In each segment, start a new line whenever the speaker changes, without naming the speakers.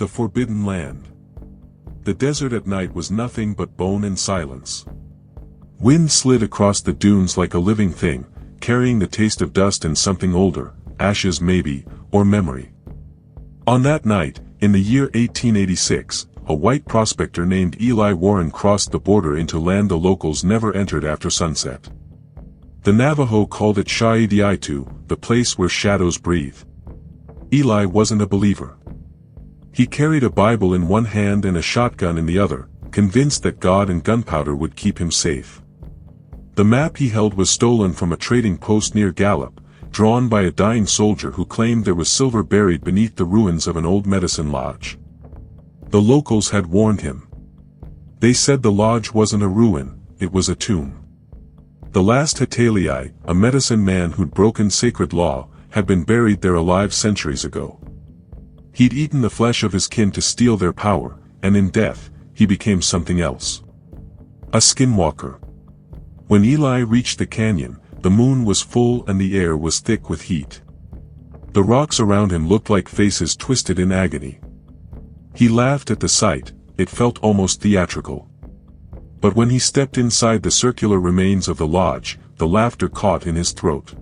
The Forbidden Land. The desert at night was nothing but bone and silence. Wind slid across the dunes like a living thing, carrying the taste of dust and something older, ashes maybe, or memory. On that night, in the year 1886, a white prospector named Eli Warren crossed the border into land the locals never entered after sunset. The Navajo called it Shaidiaitu, the place where shadows breathe. Eli wasn't a believer. He carried a Bible in one hand and a shotgun in the other, convinced that God and gunpowder would keep him safe. The map he held was stolen from a trading post near Gallup, drawn by a dying soldier who claimed there was silver buried beneath the ruins of an old medicine lodge. The locals had warned him. They said the lodge wasn't a ruin, it was a tomb. The last Hatalii, a medicine man who'd broken sacred law, had been buried there alive centuries ago. He'd eaten the flesh of his kin to steal their power, and in death, he became something else. A skinwalker. When Eli reached the canyon, the moon was full and the air was thick with heat. The rocks around him looked like faces twisted in agony. He laughed at the sight, it felt almost theatrical. But when he stepped inside the circular remains of the lodge, the laughter caught in his throat.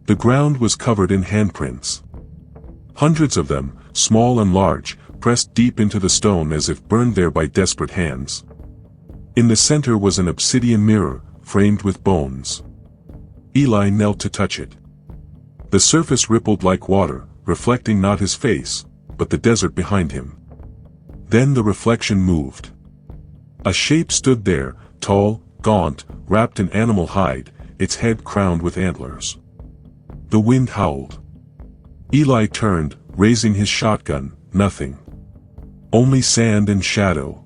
The ground was covered in handprints. Hundreds of them, small and large, pressed deep into the stone as if burned there by desperate hands. In the center was an obsidian mirror, framed with bones. Eli knelt to touch it. The surface rippled like water, reflecting not his face, but the desert behind him. Then the reflection moved. A shape stood there, tall, gaunt, wrapped in animal hide, its head crowned with antlers. The wind howled. Eli turned, raising his shotgun, nothing. Only sand and shadow.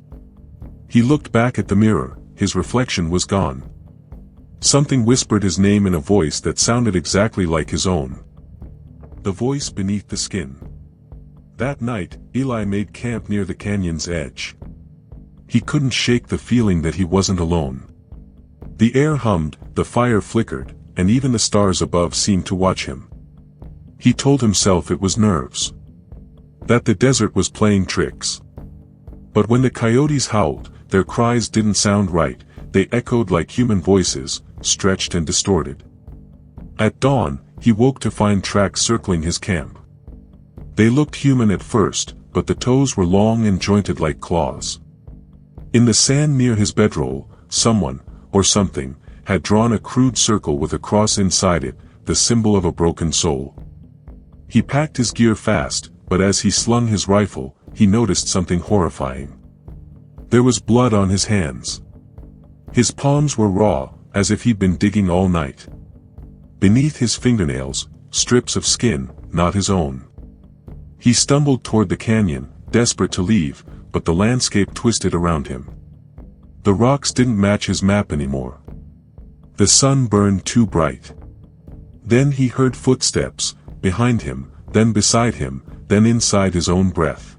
He looked back at the mirror, his reflection was gone. Something whispered his name in a voice that sounded exactly like his own. The voice beneath the skin. That night, Eli made camp near the canyon's edge. He couldn't shake the feeling that he wasn't alone. The air hummed, the fire flickered, and even the stars above seemed to watch him. He told himself it was nerves. That the desert was playing tricks. But when the coyotes howled, their cries didn't sound right, they echoed like human voices, stretched and distorted. At dawn, he woke to find tracks circling his camp. They looked human at first, but the toes were long and jointed like claws. In the sand near his bedroll, someone, or something, had drawn a crude circle with a cross inside it, the symbol of a broken soul. He packed his gear fast, but as he slung his rifle, he noticed something horrifying. There was blood on his hands. His palms were raw, as if he'd been digging all night. Beneath his fingernails, strips of skin, not his own. He stumbled toward the canyon, desperate to leave, but the landscape twisted around him. The rocks didn't match his map anymore. The sun burned too bright. Then he heard footsteps, behind him, then beside him, then inside his own breath.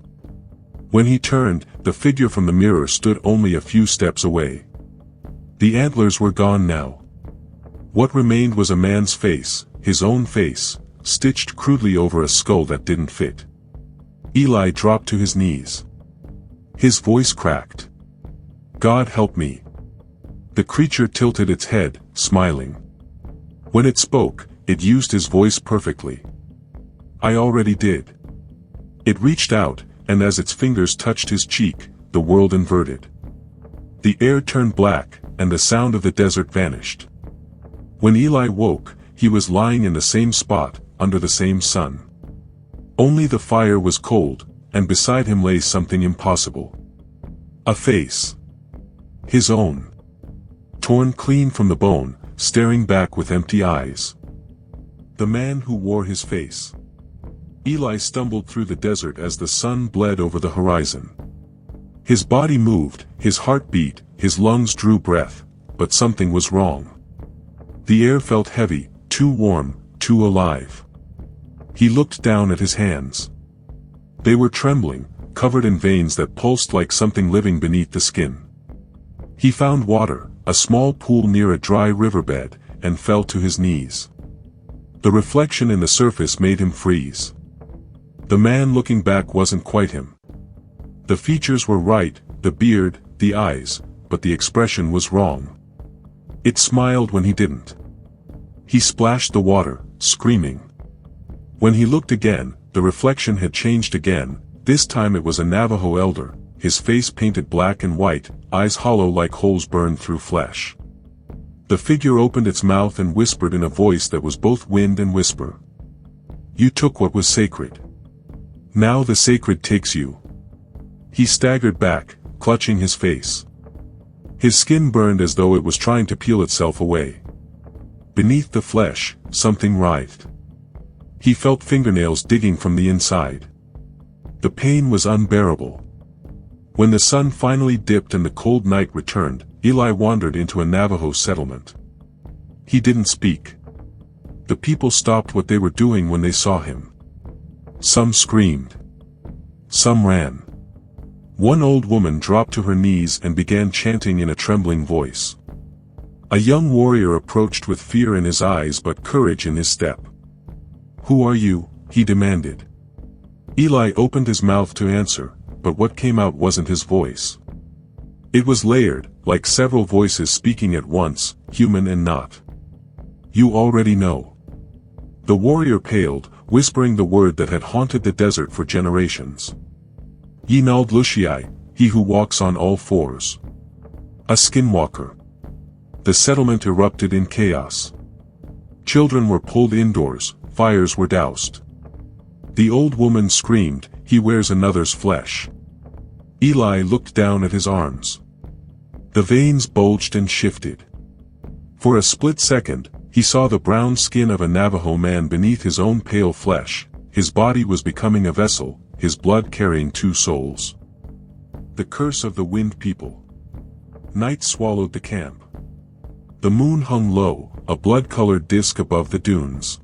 When he turned, the figure from the mirror stood only a few steps away. The antlers were gone now. What remained was a man's face, his own face, stitched crudely over a skull that didn't fit. Eli dropped to his knees. His voice cracked. God help me. The creature tilted its head, smiling. When it spoke, it used his voice perfectly. I already did. It reached out, and as its fingers touched his cheek, the world inverted. The air turned black, and the sound of the desert vanished. When Eli woke, he was lying in the same spot, under the same sun. Only the fire was cold, and beside him lay something impossible. A face. His own. Torn clean from the bone, staring back with empty eyes. The man who wore his face. Eli stumbled through the desert as the sun bled over the horizon. His body moved, his heart beat, his lungs drew breath, but something was wrong. The air felt heavy, too warm, too alive. He looked down at his hands. They were trembling, covered in veins that pulsed like something living beneath the skin. He found water, a small pool near a dry riverbed, and fell to his knees. The reflection in the surface made him freeze. The man looking back wasn't quite him. The features were right, the beard, the eyes, but the expression was wrong. It smiled when he didn't. He splashed the water, screaming. When he looked again, the reflection had changed again. This time it was a Navajo elder, his face painted black and white, eyes hollow like holes burned through flesh. The figure opened its mouth and whispered in a voice that was both wind and whisper. "You took what was sacred. Now the sacred takes you." He staggered back, clutching his face. His skin burned as though it was trying to peel itself away. Beneath the flesh, something writhed. He felt fingernails digging from the inside. The pain was unbearable. When the sun finally dipped and the cold night returned, Eli wandered into a Navajo settlement. He didn't speak. The people stopped what they were doing when they saw him. Some screamed. Some ran. One old woman dropped to her knees and began chanting in a trembling voice. A young warrior approached with fear in his eyes but courage in his step. "Who are you?" he demanded. Eli opened his mouth to answer, but what came out wasn't his voice. It was layered, like several voices speaking at once, human and not. "You already know." The warrior paled, whispering the word that had haunted the desert for generations. "Yinald Lushiai, he who walks on all fours. A Skinwalker." The settlement erupted in chaos. Children were pulled indoors, fires were doused. The old woman screamed, "He wears another's flesh." Eli looked down at his arms. The veins bulged and shifted. For a split second, he saw the brown skin of a Navajo man beneath his own pale flesh. His body was becoming a vessel, his blood carrying two souls. The curse of the Wind People. Night swallowed the camp. The moon hung low, a blood-colored disk above the dunes.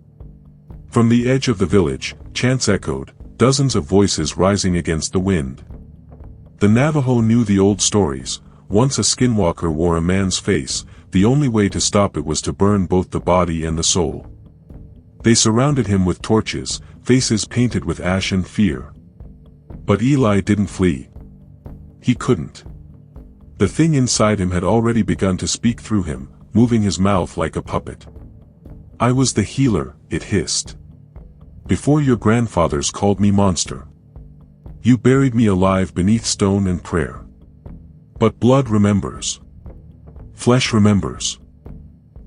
From the edge of the village, chants echoed, dozens of voices rising against the wind. The Navajo knew the old stories. Once a Skinwalker wore a man's face, the only way to stop it was to burn both the body and the soul. They surrounded him with torches, faces painted with ash and fear. But Eli didn't flee. He couldn't. The thing inside him had already begun to speak through him, moving his mouth like a puppet. "I was the healer," it hissed. "Before your grandfathers called me monster. You buried me alive beneath stone and prayer. But blood remembers. Flesh remembers."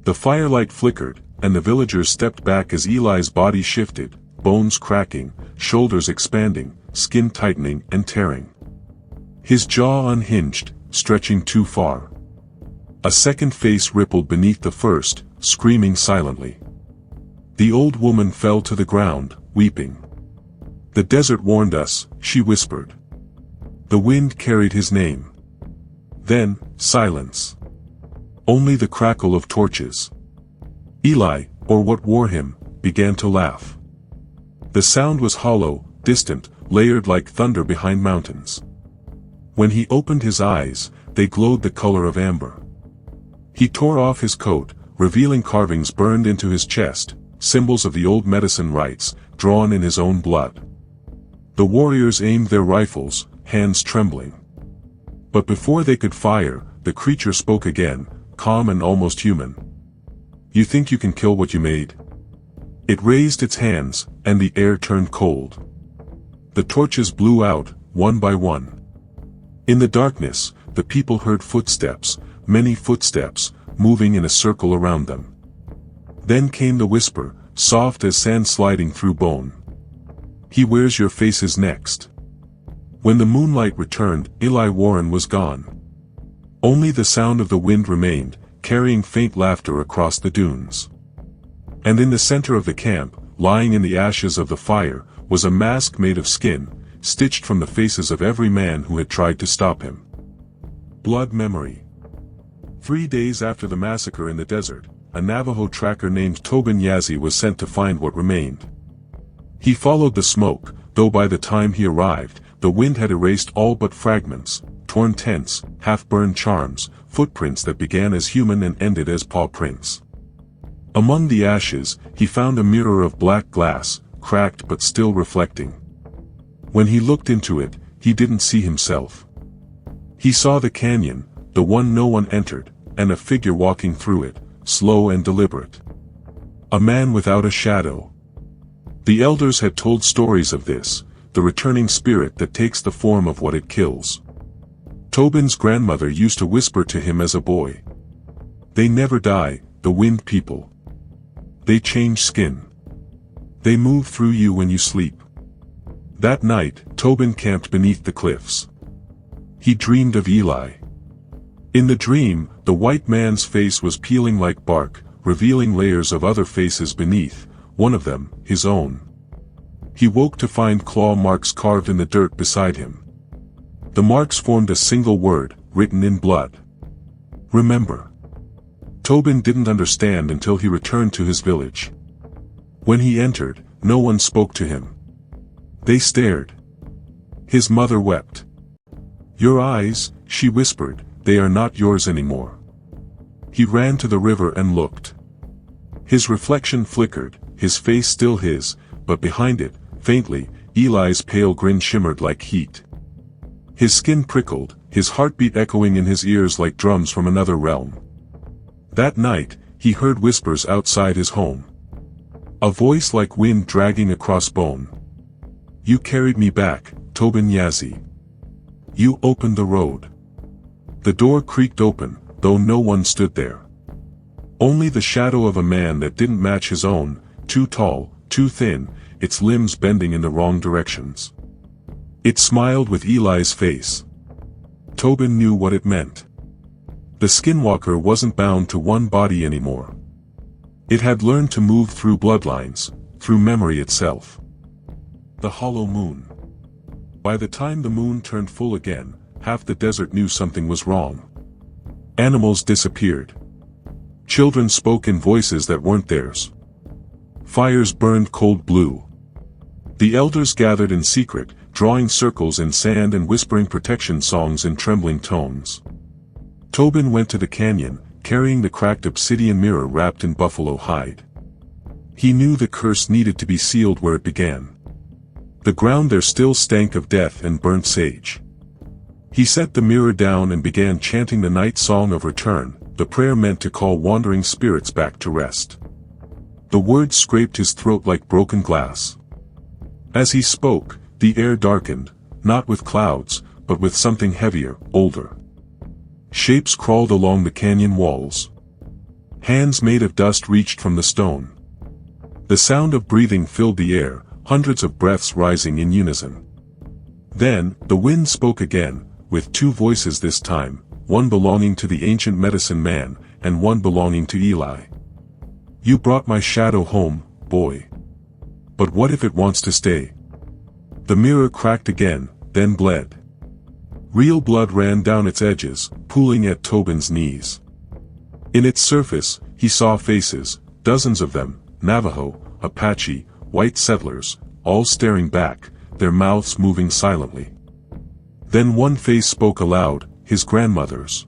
The firelight flickered, and the villagers stepped back as Eli's body shifted, bones cracking, shoulders expanding, skin tightening and tearing. His jaw unhinged, stretching too far. A second face rippled beneath the first, screaming silently. The old woman fell to the ground, weeping. "The desert warned us," she whispered. "The wind carried his name." Then, silence. Only the crackle of torches. Eli, or what wore him, began to laugh. The sound was hollow, distant, layered like thunder behind mountains. When he opened his eyes, they glowed the color of amber. He tore off his coat, revealing carvings burned into his chest, symbols of the old medicine rites, drawn in his own blood. The warriors aimed their rifles, hands trembling. But before they could fire, the creature spoke again, calm and almost human. "You think you can kill what you made?" It raised its hands, and the air turned cold. The torches blew out, one by one. In the darkness, the people heard footsteps, many footsteps, moving in a circle around them. Then came the whisper, soft as sand sliding through bone. "He wears your faces next." When the moonlight returned, Eli Warren was gone. Only the sound of the wind remained, carrying faint laughter across the dunes. And in the center of the camp, lying in the ashes of the fire, was a mask made of skin, stitched from the faces of every man who had tried to stop him. Blood memory. 3 days after the massacre in the desert, a Navajo tracker named Tobin Yazzie was sent to find what remained. He followed the smoke, though by the time he arrived, the wind had erased all but fragments, torn tents, half-burned charms, footprints that began as human and ended as paw prints. Among the ashes, he found a mirror of black glass, cracked but still reflecting. When he looked into it, he didn't see himself. He saw the canyon, the one no one entered, and a figure walking through it, slow and deliberate. A man without a shadow. The elders had told stories of this, the returning spirit that takes the form of what it kills. Tobin's grandmother used to whisper to him as a boy. They never die, the wind people. They change skin. They move through you when you sleep. That night, Tobin camped beneath the cliffs. He dreamed of Eli. In the dream, the white man's face was peeling like bark, revealing layers of other faces beneath, one of them, his own. He woke to find claw marks carved in the dirt beside him. The marks formed a single word, written in blood. Remember. Tobin didn't understand until he returned to his village. When he entered, no one spoke to him. They stared. His mother wept. Your eyes, she whispered, they are not yours anymore. He ran to the river and looked. His reflection flickered, his face still his, but behind it, faintly, Eli's pale grin shimmered like heat. His skin prickled, his heartbeat echoing in his ears like drums from another realm. That night, he heard whispers outside his home. A voice like wind dragging across bone. You carried me back, Tobin Yazzie. You opened the road. The door creaked open, though no one stood there. Only the shadow of a man that didn't match his own, too tall, too thin, its limbs bending in the wrong directions. It smiled with Eli's face. Tobin knew what it meant. The Skinwalker wasn't bound to one body anymore. It had learned to move through bloodlines, through memory itself. The hollow moon. By the time the moon turned full again, half the desert knew something was wrong. Animals disappeared. Children spoke in voices that weren't theirs. Fires burned cold blue. The elders gathered in secret, drawing circles in sand and whispering protection songs in trembling tones. Tobin went to the canyon, carrying the cracked obsidian mirror wrapped in buffalo hide. He knew the curse needed to be sealed where it began. The ground there still stank of death and burnt sage. He set the mirror down and began chanting the night song of return, the prayer meant to call wandering spirits back to rest. The words scraped his throat like broken glass. As he spoke, the air darkened, not with clouds, but with something heavier, older. Shapes crawled along the canyon walls. Hands made of dust reached from the stone. The sound of breathing filled the air, hundreds of breaths rising in unison. Then, the wind spoke again, with two voices this time, one belonging to the ancient medicine man, and one belonging to Eli. You brought my shadow home, boy. But what if it wants to stay? The mirror cracked again, then bled. Real blood ran down its edges, pooling at Tobin's knees. In its surface, he saw faces, dozens of them, Navajo, Apache, white settlers, all staring back, their mouths moving silently. Then one face spoke aloud, his grandmother's.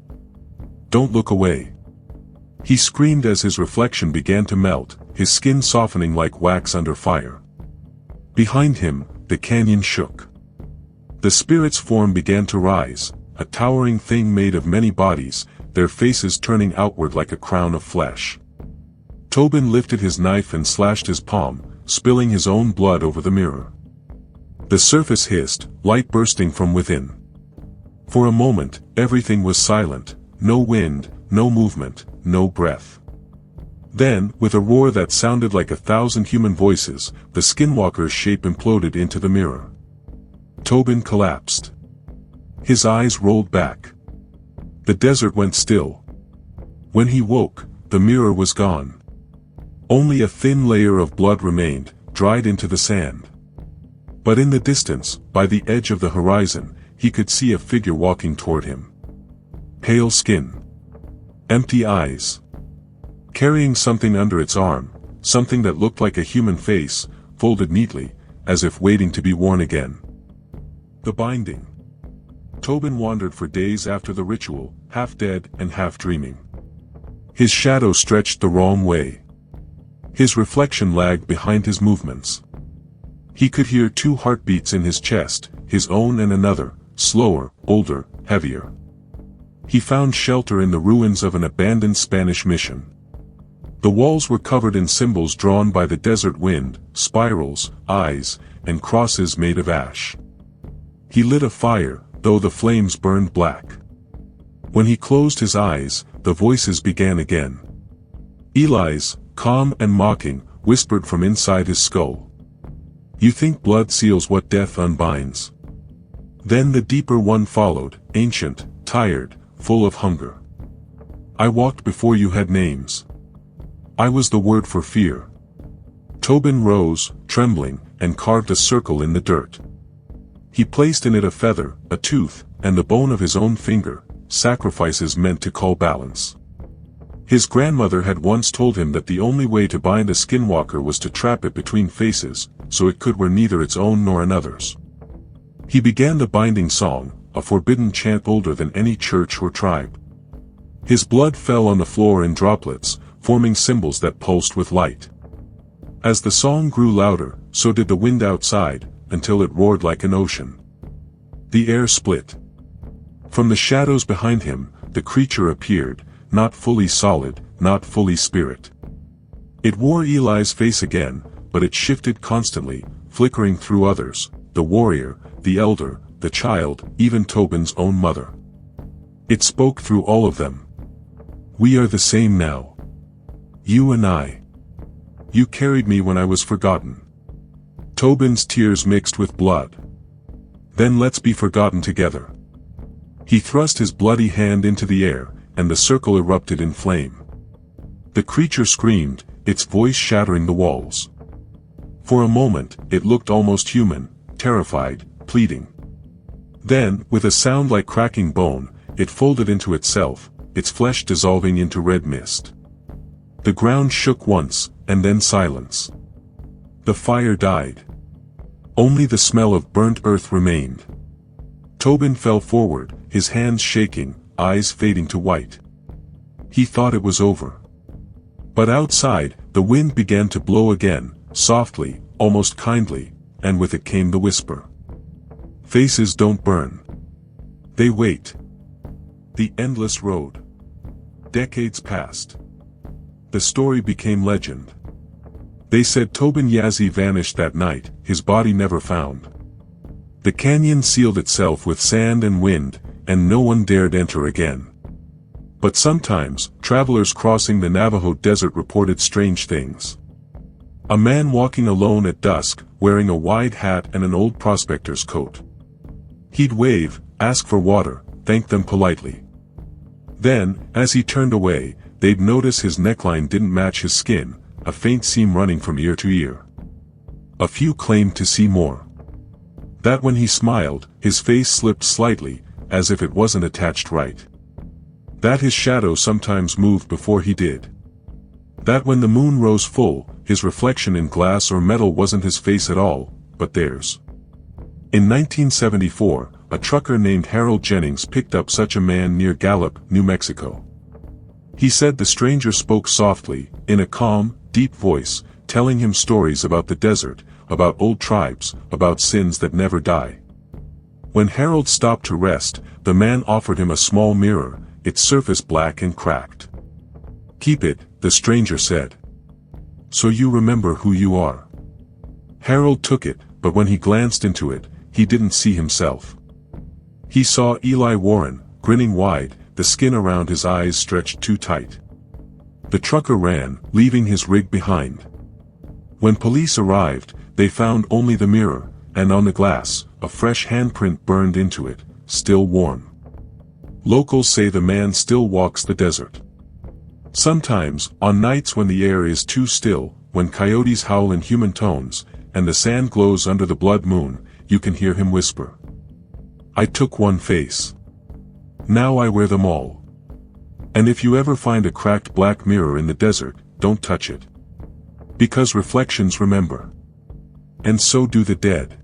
Don't look away. He screamed as his reflection began to melt, his skin softening like wax under fire. Behind him, the canyon shook. The spirit's form began to rise, a towering thing made of many bodies, their faces turning outward like a crown of flesh. Tobin lifted his knife and slashed his palm, spilling his own blood over the mirror. The surface hissed, light bursting from within. For a moment, everything was silent, no wind, no movement, no breath. Then, with a roar that sounded like 1,000 human voices, the Skinwalker's shape imploded into the mirror. Tobin collapsed. His eyes rolled back. The desert went still. When he woke, the mirror was gone. Only a thin layer of blood remained, dried into the sand. But in the distance, by the edge of the horizon, he could see a figure walking toward him. Pale skin. Empty eyes. Carrying something under its arm, something that looked like a human face, folded neatly, as if waiting to be worn again. The binding. Tobin wandered for days after the ritual, half dead and half dreaming. His shadow stretched the wrong way. His reflection lagged behind his movements. He could hear 2 heartbeats in his chest, his own and another, slower, older, heavier. He found shelter in the ruins of an abandoned Spanish mission. The walls were covered in symbols drawn by the desert wind, spirals, eyes, and crosses made of ash. He lit a fire, though the flames burned black. When he closed his eyes, the voices began again. Eli's, calm and mocking, whispered from inside his skull. "You think blood seals what death unbinds?" Then the deeper one followed, ancient, tired, full of hunger. "I walked before you had names. I was the word for fear." Tobin rose, trembling, and carved a circle in the dirt. He placed in it a feather, a tooth, and the bone of his own finger, sacrifices meant to call balance. His grandmother had once told him that the only way to bind a skinwalker was to trap it between faces, so it could wear neither its own nor another's. He began the binding song, a forbidden chant older than any church or tribe. His blood fell on the floor in droplets, forming symbols that pulsed with light. As the song grew louder, so did the wind outside, until it roared like an ocean. The air split. From the shadows behind him, the creature appeared, not fully solid, not fully spirit. It wore Eli's face again, but it shifted constantly, flickering through others, the warrior, the elder, the child, even Tobin's own mother. It spoke through all of them. "We are the same now. You and I. You carried me when I was forgotten." Tobin's tears mixed with blood. "Then let's be forgotten together." He thrust his bloody hand into the air, and the circle erupted in flame. The creature screamed, its voice shattering the walls. For a moment, it looked almost human, terrified, pleading. Then, with a sound like cracking bone, it folded into itself, its flesh dissolving into red mist. The ground shook once, and then silence. The fire died. Only the smell of burnt earth remained. Tobin fell forward, his hands shaking, eyes fading to white. He thought it was over. But outside, the wind began to blow again, softly, almost kindly, and with it came the whisper. "Faces don't burn. They wait." The endless road. Decades passed. The story became legend. They said Tobin Yazzie vanished that night, his body never found. The canyon sealed itself with sand and wind, and no one dared enter again. But sometimes, travelers crossing the Navajo desert reported strange things. A man walking alone at dusk, wearing a wide hat and an old prospector's coat. He'd wave, ask for water, thank them politely. Then, as he turned away, they'd notice his neckline didn't match his skin, a faint seam running from ear to ear. A few claimed to see more. That when he smiled, his face slipped slightly, as if it wasn't attached right. That his shadow sometimes moved before he did. That when the moon rose full, his reflection in glass or metal wasn't his face at all, but theirs. In 1974, a trucker named Harold Jennings picked up such a man near Gallup, New Mexico. He said the stranger spoke softly, in a calm, deep voice, telling him stories about the desert, about old tribes, about sins that never die. When Harold stopped to rest, the man offered him a small mirror, its surface black and cracked. "Keep it," the stranger said. "So you remember who you are." Harold took it, but when he glanced into it, he didn't see himself. He saw Eli Warren, grinning wide, the skin around his eyes stretched too tight. The trucker ran, leaving his rig behind. When police arrived, they found only the mirror, and on the glass, a fresh handprint burned into it, still warm. Locals say the man still walks the desert. Sometimes, on nights when the air is too still, when coyotes howl in human tones, and the sand glows under the blood moon, you can hear him whisper. "I took one face. Now I wear them all." And if you ever find a cracked black mirror in the desert, don't touch it. Because reflections remember. And so do the dead.